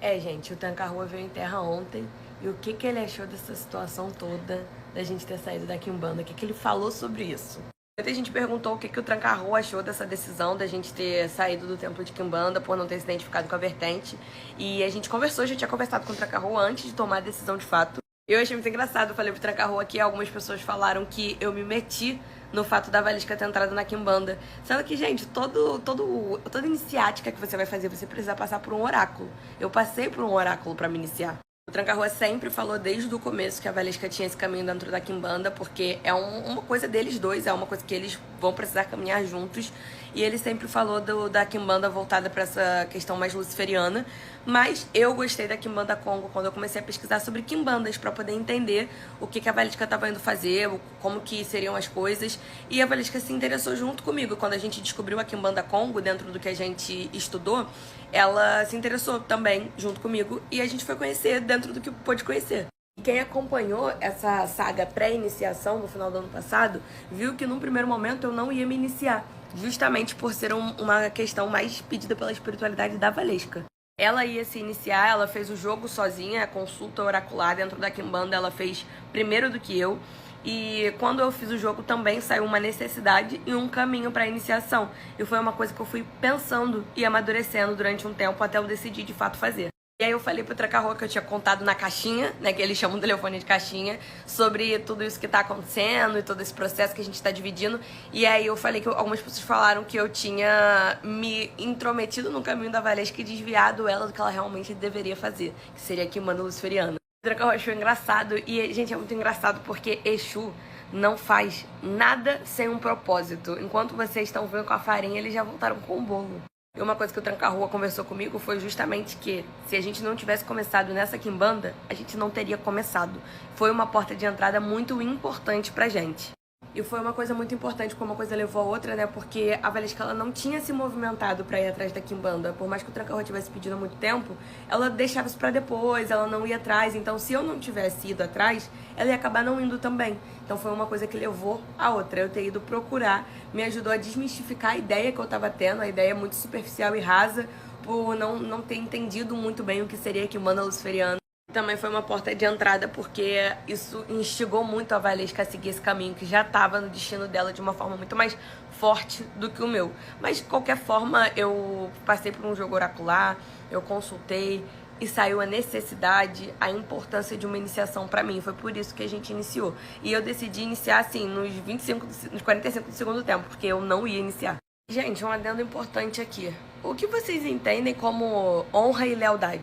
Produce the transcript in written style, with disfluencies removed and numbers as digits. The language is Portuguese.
Gente, o Tranca-Rua veio em terra ontem. E o que ele achou dessa situação toda, da gente ter saído da Quimbanda? O que ele falou sobre isso? Muita gente perguntou o que o Tranca-Rua achou dessa decisão da gente ter saído do templo de Quimbanda por não ter se identificado com a vertente. E a gente conversou, já tinha conversado com o Tranca-Rua antes de tomar a decisão de fato. Eu achei muito engraçado, eu falei pro Tranca-Rua que algumas pessoas falaram que eu me meti no fato da Valesca ter entrado na Quimbanda. Sendo que, gente, toda iniciática que você vai fazer, você precisa passar por um oráculo. Eu passei por um oráculo pra me iniciar. O Tranca-Rua sempre falou desde o começo que a Valesca tinha esse caminho dentro da Quimbanda, porque é uma coisa deles dois, é uma coisa que eles vão precisar caminhar juntos. E ele sempre falou da Quimbanda voltada para essa questão mais luciferiana. Mas eu gostei da Quimbanda Congo quando eu comecei a pesquisar sobre Quimbandas, para poder entender o que a Valesca estava indo fazer, como que seriam as coisas. E a Valesca se interessou junto comigo. Quando a gente descobriu a Quimbanda Congo, dentro do que a gente estudou, ela se interessou também junto comigo e a gente foi conhecer dentro do que pôde conhecer. E quem acompanhou essa saga pré-iniciação no final do ano passado, viu que num primeiro momento eu não ia me iniciar, justamente por ser uma questão mais pedida pela espiritualidade da Valesca. Ela ia se iniciar, ela fez o jogo sozinha, a consulta oracular dentro da Quimbanda ela fez primeiro do que eu. E quando eu fiz o jogo também saiu uma necessidade e um caminho para a iniciação. E foi uma coisa que eu fui pensando e amadurecendo durante um tempo até eu decidir de fato fazer. E aí eu falei pro Tranca-Rua que eu tinha contado na caixinha, né, que eles chamam de telefone de caixinha, sobre tudo isso que tá acontecendo e todo esse processo que a gente tá dividindo. E aí eu falei que algumas pessoas falaram que eu tinha me intrometido no caminho da Valesca e desviado ela do que ela realmente deveria fazer, que seria a Quimbanda luciferiana. O Tranca-Rua achou engraçado e, gente, é muito engraçado porque Exu não faz nada sem um propósito. Enquanto vocês estão vendo com a farinha, eles já voltaram com o bolo. E uma coisa que o Tranca-Rua conversou comigo foi justamente que se a gente não tivesse começado nessa Quimbanda, a gente não teria começado. Foi uma porta de entrada muito importante pra gente. E foi uma coisa muito importante, como uma coisa levou a outra, né? Porque a Valesca, ela não tinha se movimentado pra ir atrás da Quimbanda. Por mais que o Tranca-Rua tivesse pedido há muito tempo, ela deixava isso pra depois, ela não ia atrás. Então, se eu não tivesse ido atrás, ela ia acabar não indo também. Então, foi uma coisa que levou a outra. Eu ter ido procurar me ajudou a desmistificar a ideia que eu tava tendo, a ideia muito superficial e rasa, por não ter entendido muito bem o que seria a Quimbanda luciferiana. Também foi uma porta de entrada porque isso instigou muito a Valesca a seguir esse caminho que já estava no destino dela de uma forma muito mais forte do que o meu. Mas de qualquer forma eu passei por um jogo oracular, eu consultei e saiu a necessidade, a importância de uma iniciação pra mim. Foi por isso que a gente iniciou. E eu decidi iniciar assim nos 45 do segundo tempo, porque eu não ia iniciar. Gente, um adendo importante aqui. O que vocês entendem como honra e lealdade?